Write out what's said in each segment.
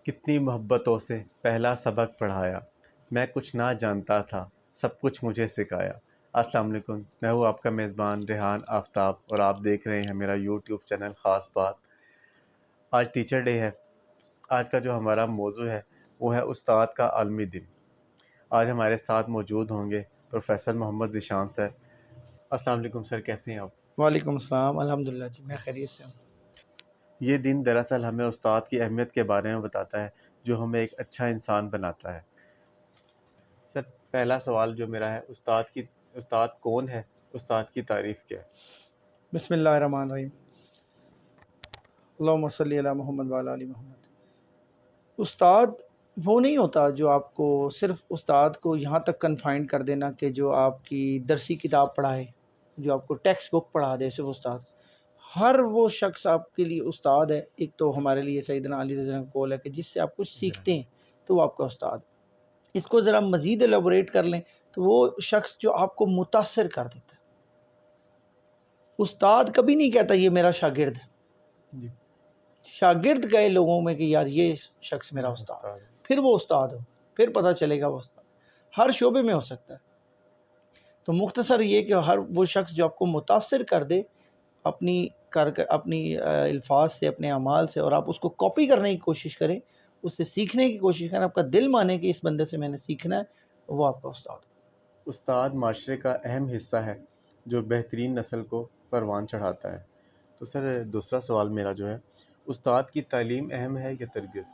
کتنی محبتوں سے پہلا سبق پڑھایا، میں کچھ نہ جانتا تھا، سب کچھ مجھے سکھایا۔ السلام علیکم، میں ہوں آپ کا میزبان ریحان آفتاب اور آپ دیکھ رہے ہیں میرا یوٹیوب چینل خاص بات۔ آج ٹیچر ڈے ہے۔ آج کا جو ہمارا موضوع ہے وہ ہے استاد کا عالمی دن۔ آج ہمارے ساتھ موجود ہوں گے پروفیسر محمد ذیشان سر۔ السلام علیکم سر، کیسے ہیں آپ؟ وعلیکم السلام، الحمدللہ جی میں خیریت سے ہوں۔ یہ دن دراصل ہمیں استاد کی اہمیت کے بارے میں بتاتا ہے جو ہمیں ایک اچھا انسان بناتا ہے۔ سر، پہلا سوال جو میرا ہے، استاد کون ہے؟ استاد کی تعریف کیا ہے؟ بسم اللہ الرحمن الرحیم، اللہم صلی علی محمد وعلی آل محمد۔ استاد وہ نہیں ہوتا جو آپ کو صرف استاد کو یہاں تک کنفائنڈ کر دینا کہ جو آپ کی درسی کتاب پڑھائے، جو آپ کو ٹیکسٹ بک پڑھا دے، صرف استاد۔ ہر وہ شخص آپ کے لیے استاد ہے۔ ایک تو ہمارے لیے سیدنا علی رضی اللہ عنہ کا قول ہے کہ جس سے آپ کچھ سیکھتے ہیں تو وہ آپ کا استاد۔ اس کو ذرا مزید ایلیبوریٹ کر لیں تو وہ شخص جو آپ کو متاثر کر دیتا ہے۔ استاد کبھی نہیں کہتا یہ میرا شاگرد ہے، جی، شاگرد گئے لوگوں میں کہ یار یہ شخص میرا استاد ہے، پھر وہ استاد ہو، پھر پتہ چلے گا وہ استاد ہر شعبے میں ہو سکتا ہے۔ تو مختصر یہ کہ ہر وہ شخص جو آپ کو متاثر کر دے اپنی الفاظ سے، اپنے اعمال سے، اور آپ اس کو کاپی کرنے کی کوشش کریں، اس سے سیکھنے کی کوشش کریں، آپ کا دل مانے کہ اس بندے سے میں نے سیکھنا ہے، وہ آپ کا استاد ہے۔ استاد معاشرے کا اہم حصہ ہے جو بہترین نسل کو پروان چڑھاتا ہے۔ تو سر، دوسرا سوال میرا جو ہے، استاد کی تعلیم اہم ہے یا تربیت؟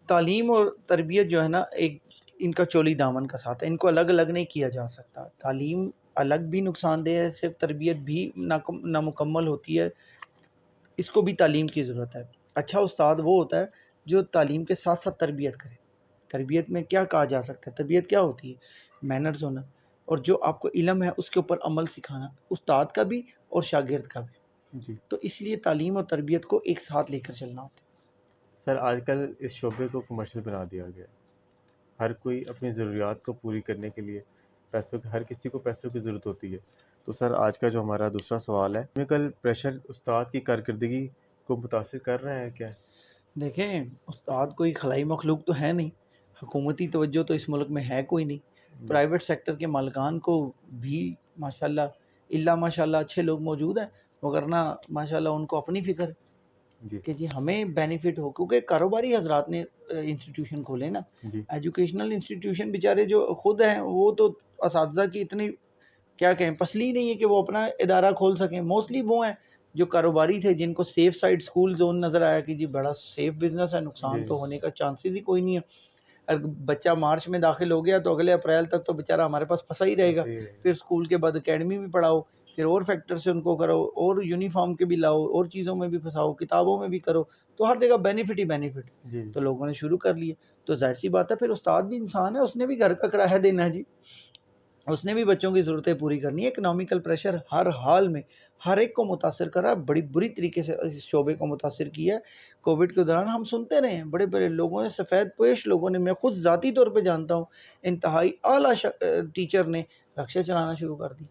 تعلیم اور تربیت جو ہے نا، ایک ان کا چولی دامن کا ساتھ ہے، ان کو الگ الگ نہیں کیا جا سکتا۔ تعلیم الگ بھی نقصان دہ ہے، صرف تربیت بھی نامکمل ہوتی ہے، اس کو بھی تعلیم کی ضرورت ہے۔ اچھا استاد وہ ہوتا ہے جو تعلیم کے ساتھ ساتھ تربیت کرے۔ تربیت میں کیا کہا جا سکتا ہے؟ تربیت کیا ہوتی ہے؟ مینرز ہونا، اور جو آپ کو علم ہے اس کے اوپر عمل سکھانا، استاد کا بھی اور شاگرد کا بھی۔ جی تو اس لیے تعلیم اور تربیت کو ایک ساتھ لے کر چلنا ہوتا ہے۔ سر، آج کل اس شعبے کو کمرشل بنا دیا گیا ہے۔ ہر کوئی اپنی ضروریات کو پوری کرنے کے لیے ہر کسی کو پیسوں کی ضرورت ہوتی ہے۔ تو سر، آج کا جو ہمارا دوسرا سوال ہے، کل پریشر استاد کی کارکردگی کو متاثر کر رہا ہے کیا؟ دیکھیں، استاد کوئی خلائی مخلوق تو ہے نہیں، حکومتی توجہ تو اس ملک میں ہے کوئی نہیں۔ پرائیویٹ سیکٹر کے مالکان کو بھی ماشاءاللہ اچھے لوگ موجود ہیں، وگرنہ ماشاءاللہ ان کو اپنی فکر ہے جی کہ جی ہمیں بینیفٹ ہو، کیونکہ کاروباری حضرات نے انسٹیٹیوشن کھولے نا۔ جی ایجوکیشنل انسٹیٹیوشن بیچارے جو خود ہیں وہ تو اساتذہ کی اتنی کیا کہیں پسلی نہیں ہے کہ وہ اپنا ادارہ کھول سکیں۔ موسٹلی وہ ہیں جو کاروباری تھے، جن کو سیف سائڈ سکول زون نظر آیا کہ جی بڑا سیف بزنس ہے، نقصان جی تو ہونے کا چانسز ہی کوئی نہیں ہے۔ اگر بچہ مارچ میں داخل ہو گیا تو اگلے اپریل تک تو بیچارہ ہمارے پاس پھنسا ہی رہے گا۔ صحیح ہے۔ پھر سکول کے بعد اکیڈمی بھی پڑھاؤ، پھر اور فیکٹر سے ان کو کرو، اور یونیفارم کے بھی لاؤ، اور چیزوں میں بھی پھنساؤ، کتابوں میں بھی کرو، تو ہر جگہ بینیفٹ ہی بینیفٹ۔ جی تو لوگوں نے شروع کر لیے، تو ظاہر سی بات ہے پھر استاد بھی انسان ہے، اس نے بھی گھر کا کرایہ دینا ہے جی، اس نے بھی بچوں کی ضرورتیں پوری کرنی ہے۔ اکنامیکل پریشر ہر حال میں ہر ایک کو متاثر کر رہا ہے، بڑی بری طریقے سے اس شعبے کو متاثر کیا ہے۔ کووڈ کے دوران ہم سنتے رہے ہیں، بڑے بڑے لوگوں نے، سفید پوش لوگوں نے، میں خود ذاتی طور پہ جانتا ہوں، انتہائی اعلیٰ ٹیچر نے رکشے چلانا شروع کر دی،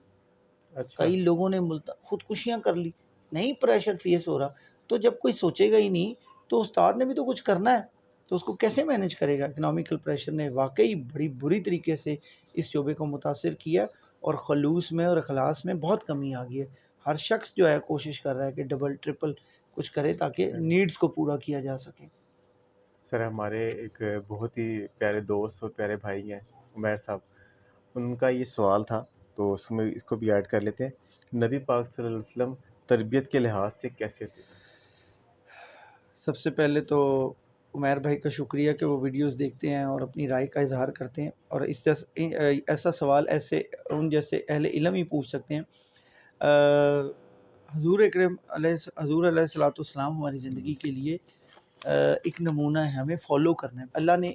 اچھا۔ کئی لوگوں نے خودکشیاں کر لی، نہیں پریشر فیس ہو رہا۔ تو جب کوئی سوچے گا ہی نہیں تو استاد نے بھی تو کچھ کرنا ہے، تو اس کو کیسے مینیج کرے گا؟ اکنامیکل پریشر نے واقعی بڑی بری طریقے سے اس شعبے کو متاثر کیا، اور خلوص میں اور اخلاص میں بہت کمی آ گئی ہے۔ ہر شخص جو ہے کوشش کر رہا ہے کہ ڈبل ٹرپل کچھ کرے تاکہ نیڈز کو پورا کیا جا سکے۔ سر، ہمارے ایک بہت ہی پیارے دوست اور پیارے بھائی ہیں عمیر صاحب، ان کا یہ سوال تھا تو اس کو بھی ایڈ کر لیتے ہیں۔ نبی پاک صلی اللہ علیہ وسلم تربیت کے لحاظ سے کیسے تھے؟ سب سے پہلے تو عمیر بھائی کا شکریہ کہ وہ ویڈیوز دیکھتے ہیں اور اپنی رائے کا اظہار کرتے ہیں، اور ایسا سوال ان جیسے اہل علم ہی پوچھ سکتے ہیں۔ حضور علیہ الصلوۃ والسلام ہماری زندگی کے لیے ایک نمونہ ہے، ہمیں فالو کرنا ہے۔ اللہ نے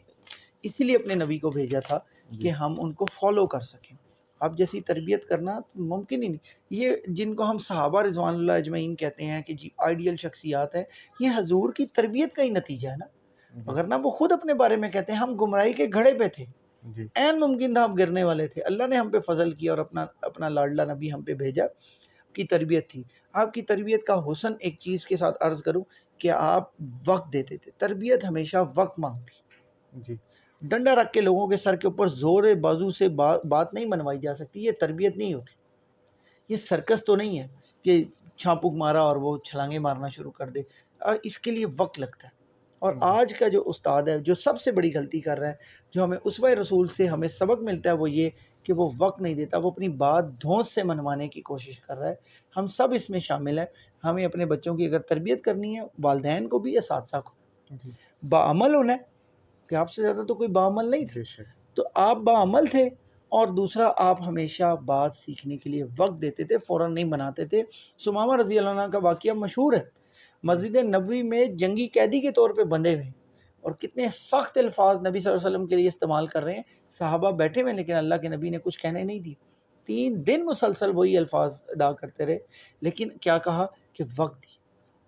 اسی لیے اپنے نبی کو بھیجا تھا کہ ہم ان کو فالو کر سکیں۔ آپ جیسی تربیت کرنا ممکن ہی نہیں۔ یہ جن کو ہم صحابہ رضوان اللہ اجمعین کہتے ہیں کہ جی آئیڈیل شخصیات ہیں، یہ حضور کی تربیت کا ہی نتیجہ ہے نا، ورنہ وہ خود اپنے بارے میں کہتے ہیں ہم گمراہی کے گھڑے پہ تھے، جی عین ممکن تھا ہم گرنے والے تھے، اللہ نے ہم پہ فضل کیا اور اپنا لاڈلا نبی ہم پہ بھیجا۔ کی تربیت تھی. آپ کی تربیت کا حسن ایک چیز کے ساتھ عرض کروں کہ آپ وقت دیتے تھے. تربیت ہمیشہ وقت مانگتی. جی ڈنڈا رکھ کے لوگوں کے سر کے اوپر زور بازو سے بات نہیں منوائی جا سکتی. یہ تربیت نہیں ہوتی. یہ سرکس تو نہیں ہے کہ چھاپک مارا اور وہ چھلانگیں مارنا شروع کر دے. اس کے لیے وقت لگتا ہے. اور آج کا جو استاد ہے جو سب سے بڑی غلطی کر رہا ہے, جو ہمیں اسوہ رسول سے ہمیں سبق ملتا ہے, وہ یہ کہ وہ وقت نہیں دیتا, وہ اپنی بات دھونس سے منوانے کی کوشش کر رہا ہے. ہم سب اس میں شامل ہیں. ہمیں اپنے بچوں کی اگر تربیت کرنی ہے, والدین کو بھی, اساتذہ کو, جی باعمل ہونا ہے کہ آپ سے زیادہ تو کوئی باعمل نہیں تھا. بے شک. تو آپ باعمل تھے. اور دوسرا, آپ ہمیشہ بات سیکھنے کے لیے وقت دیتے تھے, فوراً نہیں بناتے تھے. ثمامہ رضی اللہ عنہ کا واقعہ مشہور ہے. مسجد نبوی میں جنگی قیدی کے طور پہ بندھے ہوئے, اور کتنے سخت الفاظ نبی صلی اللہ علیہ وسلم کے لیے استعمال کر رہے ہیں. صحابہ بیٹھے ہوئے, لیکن اللہ کے نبی نے کچھ کہنے نہیں دی. 3 دن مسلسل وہی الفاظ ادا کرتے رہے, لیکن کیا کہا کہ وقت دی.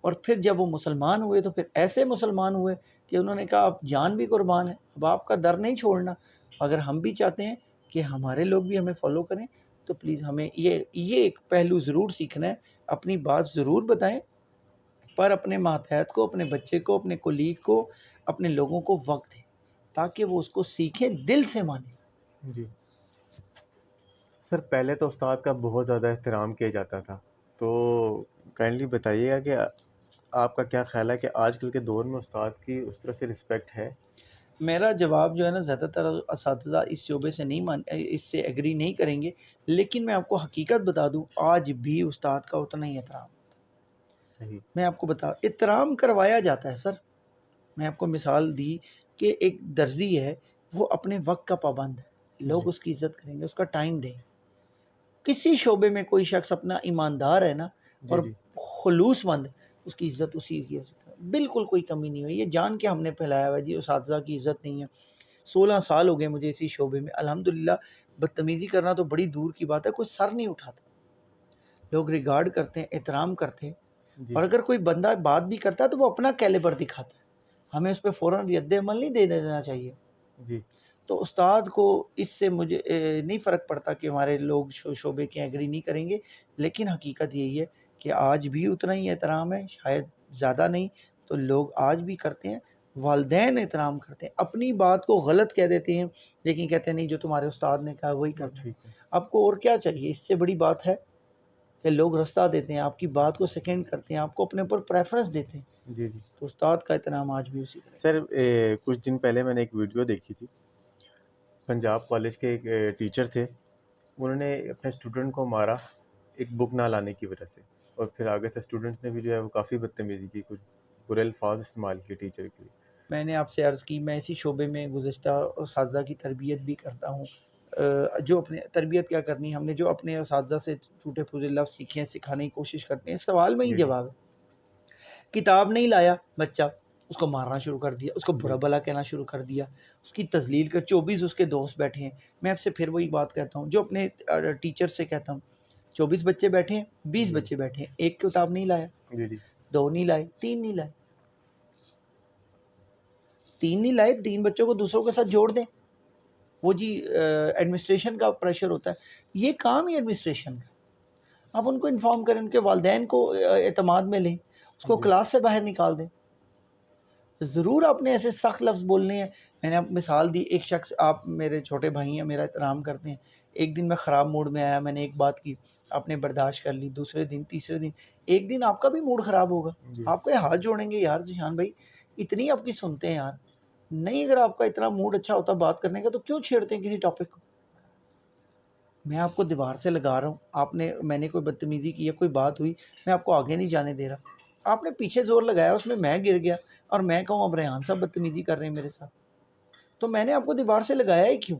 اور پھر جب وہ مسلمان ہوئے تو پھر ایسے مسلمان ہوئے کہ انہوں نے کہا اب جان بھی قربان ہے, اب آپ کا در نہیں چھوڑنا. اگر ہم بھی چاہتے ہیں کہ ہمارے لوگ بھی ہمیں فالو کریں تو پلیز ہمیں یہ ایک پہلو ضرور سیکھنا ہے. اپنی بات ضرور بتائیں, پر اپنے ماتحت کو, اپنے بچے کو, اپنے کولیگ کو, اپنے لوگوں کو وقت دیں تاکہ وہ اس کو سیکھیں, دل سے مانیں. جی سر, پہلے تو استاد کا بہت زیادہ احترام کیا جاتا تھا, تو کائنڈلی بتائیے گا کہ آپ کا کیا خیال ہے کہ آج کل کے دور میں استاد کی اس طرح سے رسپیکٹ ہے؟ میرا جواب جو ہے نا, زیادہ تر اساتذہ اس شعبے سے اس سے ایگری نہیں کریں گے, لیکن میں آپ کو حقیقت بتا دوں, آج بھی استاد کا اتنا ہی احترام. صحیح. میں آپ کو احترام کروایا جاتا ہے سر. میں آپ کو مثال دی کہ ایک درزی ہے, وہ اپنے وقت کا پابند ہے, لوگ جی اس کی عزت کریں گے, اس کا ٹائم دیں. کسی شعبے میں کوئی شخص اپنا ایماندار ہے نا, جی اور جی خلوص مند, اس کی عزت اسی کی عزت ہے. بالکل کوئی کمی نہیں ہوئی. یہ جان کے ہم نے پھیلایا ہوا ہے جی اساتذہ کی عزت نہیں ہے. 16 سال ہو گئے مجھے اسی شعبے میں, الحمدللہ. بدتمیزی کرنا تو بڑی دور کی بات ہے, کوئی سر نہیں اٹھاتا. لوگ ریگارڈ کرتے ہیں, احترام کرتے ہیں. جی اور اگر کوئی بندہ بات بھی کرتا ہے تو وہ اپنا کیلیبر دکھاتا ہے. ہمیں اس پہ فوراً رد عمل نہیں دے دینا چاہیے. جی تو استاد کو اس سے مجھے نہیں فرق پڑتا کہ ہمارے لوگ شعبے کے ایگری نہیں کریں گے, لیکن حقیقت یہی ہے کہ آج بھی اتنا ہی احترام ہے, شاید زیادہ نہیں تو لوگ آج بھی کرتے ہیں. والدین احترام کرتے ہیں, اپنی بات کو غلط کہہ دیتے ہیں, لیکن کہتے ہیں نہیں جو تمہارے استاد نے کہا وہی وہ کرنا ہے. ٹھیک ہے. آپ کو اور کیا چاہیے؟ اس سے بڑی بات ہے کہ لوگ رستہ دیتے ہیں, آپ کی بات کو سیکنڈ کرتے ہیں, آپ کو اپنے اوپر پریفرنس دیتے ہیں. جی جی تو استاد کا احترام آج بھی اسی طرح. سر, کچھ دن پہلے میں نے ایک ویڈیو دیکھی تھی. پنجاب کالج کے ایک ٹیچر تھے, انہوں نے اپنے اسٹوڈنٹ کو مارا ایک بک نہ لانے کی وجہ سے, اور پھر آگے سے اسٹوڈنٹ نے بھی جو ہے وہ کافی بدتمیزی کی, کچھ برے الفاظ استعمال کیے ٹیچر کے لیے. میں نے آپ سے عرض کی, میں اسی شعبے میں گزشتہ اساتذہ کی تربیت بھی کرتا ہوں. جو اپنے تربیت کیا کرنی, ہم نے جو اپنے اساتذہ سے ٹوٹے پھوٹے لفظ سیکھے ہیں, سکھانے کی کوشش کرتے ہیں. سوال میں ہی جی جی جواب ہے. کتاب نہیں لایا بچہ, اس کو مارنا شروع کر دیا, اس کو برا جی بھلا کہنا شروع کر دیا, اس کی تذلیل کر. 24 اس کے دوست بیٹھے ہیں. میں آپ سے پھر وہی بات کہتا ہوں جو اپنے ٹیچر سے کہتا ہوں, 24 بچے بیٹھے ہیں, 20 جی بچے بیٹھے ہیں, ایک کتاب نہیں لایا, جی جی 2 نہیں لائے, 3 نہیں لائے. 3 نہیں لائے, 3 بچوں کو دوسروں کے ساتھ جوڑ دیں. وہ جی ایڈمنسٹریشن کا پریشر ہوتا ہے, یہ کام ہی ایڈمنسٹریشن کا. آپ ان کو انفارم کریں, ان کے والدین کو اعتماد میں لیں, اس کو جی کلاس سے باہر نکال دیں. ضرور آپ نے ایسے سخت لفظ بولنے ہیں. میں نے آپ مثال دی, ایک شخص, آپ میرے چھوٹے بھائی ہیں, میرا احترام کرتے ہیں. ایک دن میں خراب موڈ میں آیا, میں نے ایک بات کی, آپ نے برداشت کر لی. دوسرے دن, تیسرے دن, ایک دن آپ کا بھی موڈ خراب ہوگا. جی آپ کو ہاتھ جوڑیں گے, یار ذیشان بھائی اتنی آپ کی سنتے ہیں یار, نہیں اگر آپ کا اتنا موڈ اچھا ہوتا بات کرنے کا تو کیوں چھیڑتے ہیں کسی ٹاپک کو. میں آپ کو دیوار سے لگا رہا ہوں, میں نے کوئی بدتمیزی کی یا کوئی بات ہوئی, میں آپ کو آگے نہیں جانے دے رہا. آپ نے پیچھے زور لگایا, اس میں گر گیا, اور میں کہوں اب ریحان صاحب بدتمیزی کر رہے ہیں میرے ساتھ, تو میں نے آپ کو دیوار سے لگایا ہی کیوں؟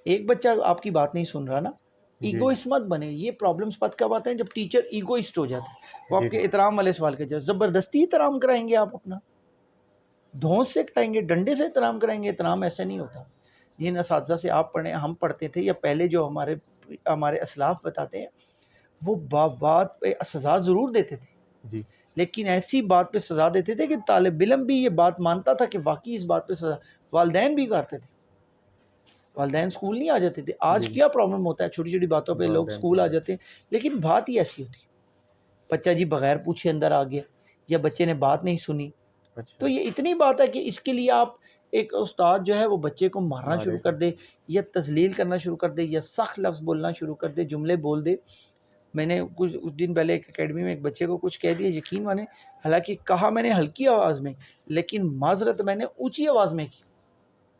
ایک بچہ آپ کی بات نہیں سن رہا نا, جی ایگوئسٹ مت بنے. یہ پرابلمس پت کب آتے ہیں؟ جب ٹیچر ایگوئسٹ ہو جاتا ہے. وہ جی آپ کے جی احترام والے سوال کے جواب زبردستی احترام کرائیں گے, آپ اپنا دھونس سے کرائیں گے, ڈنڈے سے احترام کرائیں گے. احترام ایسے نہیں ہوتا. جن اساتذہ سے آپ ہم پڑھتے تھے, یا پہلے جو ہمارے اسلاف بتاتے ہیں, وہ بات پہ سزا ضرور دیتے تھے, جی لیکن ایسی بات پہ سزا دیتے تھے کہ طالب علم بھی یہ بات مانتا تھا کہ واقعی اس بات پہ سزا. والدین بھی کرتے تھے. والدین اسکول نہیں آ جاتے تھے. آج جی کیا پرابلم ہوتا ہے, چھوٹی چھوٹی باتوں پہ لوگ والدین اسکول کو آ جاتے ہیں, لیکن بات ہی ایسی ہوتی ہے, بچہ جی بغیر پوچھے اندر آ گیا, یا بچے نے بات نہیں سنی. اچھا تو یہ اتنی بات ہے کہ اس کے لیے آپ ایک استاد جو ہے وہ بچے کو مارنا مارے شروع کر دے, یا تذلیل کرنا شروع کر دے, یا سخت لفظ بولنا شروع کر دے, جملے بول دے. میں نے کچھ دن پہلے ایک اکیڈمی میں ایک بچے کو کچھ کہہ دیا, یقین مانے, حالانکہ کہا میں نے ہلکی آواز میں, لیکن معذرت میں نے اونچی آواز میں کی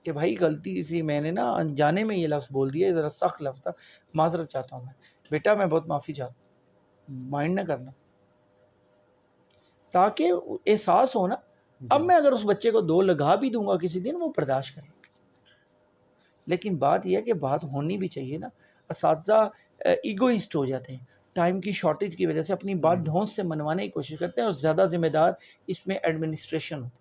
کہ بھائی غلطی سی میں نے نا انجانے میں یہ لفظ بول دیا, ذرا سخت لفظ تھا, معذرت چاہتا ہوں میں, بیٹا میں بہت معافی چاہتا ہوں, مائنڈ نہ کرنا, تاکہ احساس ہو نا. اب جی میں اگر اس بچے کو 2 لگا بھی دوں گا کسی دن, وہ برداشت کرے, لیکن بات یہ ہے کہ بات ہونی بھی چاہیے نا. اساتذہ ایگوئسٹ ہو جاتے ہیں, ٹائم کی شارٹیج کی وجہ سے اپنی بات جی ڈھونس سے منوانے کی کوشش کرتے ہیں, اور زیادہ ذمہ دار اس میں ایڈمنسٹریشن ہوتا ہے.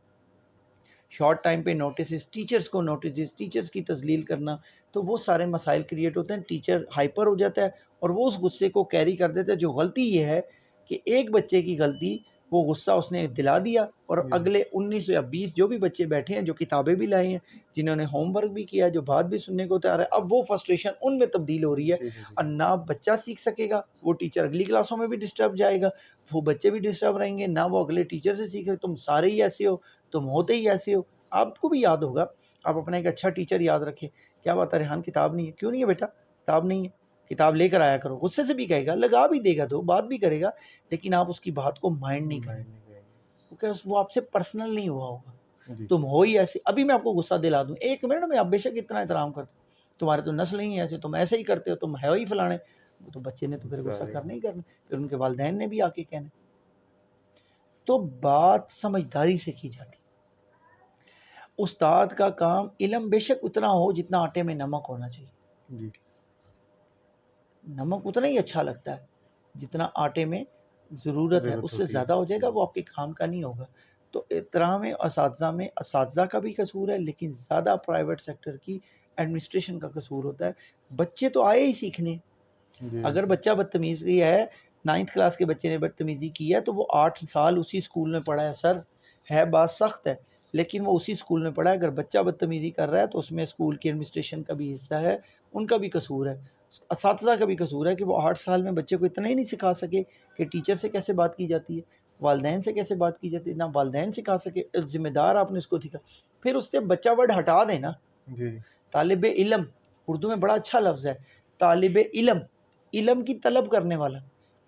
شارٹ ٹائم پہ نوٹسز, ٹیچرز کو نوٹسز, ٹیچرز کی تذلیل کرنا, تو وہ سارے مسائل کریٹ ہوتے ہیں. ٹیچر ہائپر ہو جاتا ہے اور وہ اس غصے کو کیری کر دیتا ہے. جو غلطی یہ ہے کہ ایک بچے کی غلطی, وہ غصہ اس نے دلا دیا, اور جی اگلے 19 یا 20 جو بھی بچے بیٹھے ہیں, جو کتابیں بھی لائے ہیں, جنہوں نے ہوم ورک بھی کیا, جو بات بھی سننے کو تیار ہے, اب وہ فرسٹریشن ان میں تبدیل ہو رہی ہے. جی جی جی اور نہ بچہ سیکھ سکے گا, وہ ٹیچر اگلی کلاسوں میں بھی ڈسٹرب جائے گا, وہ بچے بھی ڈسٹرب رہیں گے, نہ وہ اگلے ٹیچر سے سیکھے. تم سارے ہی ایسے ہو, تم ہوتے ہی ایسے ہو. آپ کو بھی یاد ہوگا, آپ اپنا ایک اچھا ٹیچر یاد رکھیں, کیا بات ہے ریحان کتاب نہیں ہے, کیوں نہیں ہے بیٹا, کتاب نہیں ہے, کتاب لے کر آیا کرو. غصے سے بھی کہے گا, لگا بھی دے گا, تو بات بھی کرے گا, لیکن آپ اس کی بات کو مائنڈ نہیں کریں, مائنڈ نہیں کریں کیونکہ وہ آپ سے پرسنل نہیں ہوا ہوگا. گے. جی تم ہو ہی ایسے, ابھی میں آپ کو غصہ دلا دوں, 1 منٹ میں آپ بے شک اتنا احترام کرتے ہو, تمہارے تو نسل ہی ایسے, تم ایسے ہی کرتے ہو, تم ہے ہی فلانے, وہ تو بچے نے تو پھر غصہ سارے کرنا ہی کرنا, پھر ان کے والدین نے بھی آ کے کہنا. تو بات سمجھداری سے کی جاتی. استاد کا کام علم بے شک اتنا ہو جتنا آٹے میں نمک ہونا چاہیے. جی نمک اتنا ہی اچھا لگتا ہے جتنا آٹے میں ضرورت ہے, ضرورت اس سے ہوتی ہے. زیادہ ہو جائے گا, جی وہ آپ کے کام کا نہیں ہوگا. تو احترام اساتذہ میں اساتذہ کا بھی قصور ہے, لیکن زیادہ پرائیویٹ سیکٹر کی ایڈمنسٹریشن کا قصور ہوتا ہے. بچے تو آئے ہی سیکھنے, جی اگر بچہ بدتمیزی ہے, 9th کلاس کے بچے نے بدتمیزی کی ہے, تو وہ 8 سال اسی اسکول میں پڑھا ہے. سر ہے بات سخت ہے, لیکن وہ اسی اسکول میں پڑھا ہے. اگر بچہ بدتمیزی کر رہا ہے تو اس میں اسکول کی ایڈمنسٹریشن کا بھی حصہ ہے, ان کا بھی قصور ہے, اساتذہ کا بھی قصور ہے کہ وہ 8 سال میں بچے کو اتنا ہی نہیں سکھا سکے کہ ٹیچر سے کیسے بات کی جاتی ہے, والدین سے کیسے بات کی جاتی ہے, نہ والدین سکھا سکے. ذمہ دار آپ نے اس کو سکھا, پھر اس سے بچہ ورڈ ہٹا دیں نا. جی طالب علم, اردو میں بڑا اچھا لفظ ہے, طالب علم, علم کی طلب کرنے والا.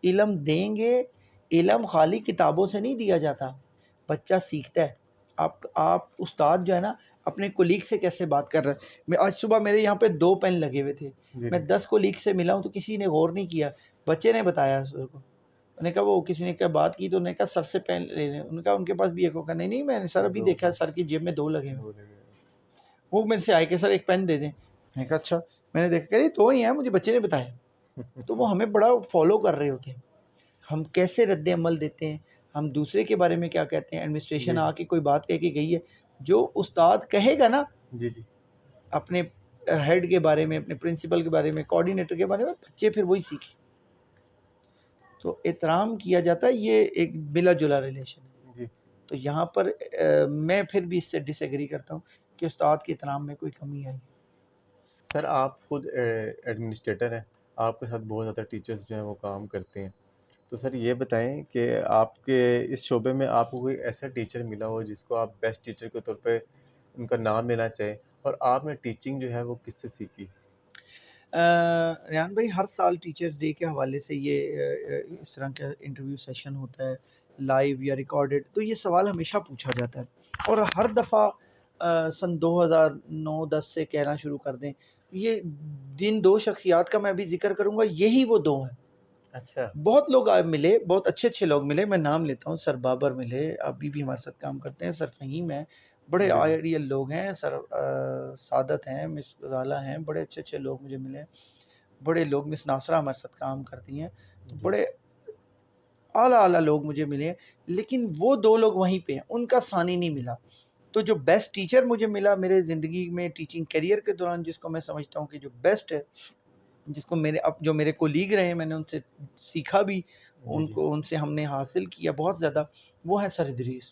علم دیں گے, علم خالی کتابوں سے نہیں دیا جاتا, بچہ سیکھتا ہے. آپ استاد جو ہے نا, اپنے کولیگ سے کیسے بات کر رہے ہیں. میں آج صبح میرے یہاں پہ 2 پین لگے ہوئے تھے, جی میں جی 10 کولیگ سے ملا ہوں تو کسی نے غور نہیں کیا, بچے نے بتایا سر کو. انہوں نے کہا وہ کسی نے کہا بات کی, تو انہوں نے کہا سر سے پین لے لیں. انہوں نے کہا ان کے پاس بھی ایک ہوگا, نہیں نہیں میں نے سر ابھی 2 دیکھا سر کی جیب میں 2 لگے ہوئے. بولے گئے. وہ میرے سے آئے کہ سر ایک پین دے دیں. میں نے کہا اچھا, میں نے دیکھا کہ 2 ہی ہیں, مجھے بچے نے بتایا. تو وہ ہمیں بڑا فالو کر رہے ہوتے ہیں, ہم کیسے رد عمل دیتے ہیں, ہم دوسرے کے بارے میں کیا کہتے ہیں. ایڈمنسٹریشن جی آ کے کوئی بات کہہ کے گئی ہے, جو استاد کہے گا نا جی جی اپنے ہیڈ کے بارے میں, اپنے پرنسپل کے بارے میں, کوآرڈینیٹر کے بارے میں, بچے پھر وہی سیکھیں. تو احترام کیا جاتا ہے, یہ ایک ملا جلا ریلیشن ہے. جی تو یہاں پر میں پھر بھی اس سے ڈس ایگری کرتا ہوں کہ استاد کے احترام میں کوئی کمی آئی. سر آپ خود ایڈمنسٹریٹر ہیں, آپ کے ساتھ بہت زیادہ ٹیچرز جو ہیں وہ کام کرتے ہیں, تو سر یہ بتائیں کہ آپ کے اس شعبے میں آپ کو کوئی ایسا ٹیچر ملا ہو جس کو آپ بیسٹ ٹیچر کے طور پہ ان کا نام لینا چاہیں, اور آپ نے ٹیچنگ جو ہے وہ کس سے سیکھی؟ ریحان بھائی, ہر سال ٹیچرز ڈے کے حوالے سے یہ اس طرح کا انٹرویو سیشن ہوتا ہے, لائیو یا ریکارڈڈ, تو یہ سوال ہمیشہ پوچھا جاتا ہے. اور ہر دفعہ سن 2009-10 سے کہنا شروع کر دیں, یہ جن 2 شخصیات کا میں ابھی ذکر کروں گا, یہی وہ 2 ہیں. اچھا بہت لوگ ملے, بہت اچھے اچھے لوگ ملے, میں نام لیتا ہوں. سر بابر ملے, ابھی بھی ہمارے ساتھ کام کرتے ہیں. سر فہیم ہیں, بڑے جی جی آئیڈیل لوگ ہیں. سر سعادت ہیں, مس غزالہ ہیں, بڑے اچھے اچھے لوگ مجھے ملے. بڑے لوگ, مس ناصرہ ہمارے ساتھ کام کرتی ہیں, تو جی بڑے اعلیٰ لوگ مجھے ملے. لیکن وہ 2 لوگ وہیں پہ ہیں, ان کا ثانی نہیں ملا. تو جو بیسٹ ٹیچر مجھے ملا میرے زندگی میں ٹیچنگ کیریئر کے دوران, جس کو میں سمجھتا ہوں کہ جو بیسٹ ہے, جس کو جو میرے کولیگ رہے ہیں, میں نے ان سے سیکھا بھی, جی جی ان سے ہم نے حاصل کیا بہت زیادہ, وہ ہے سر ادریس.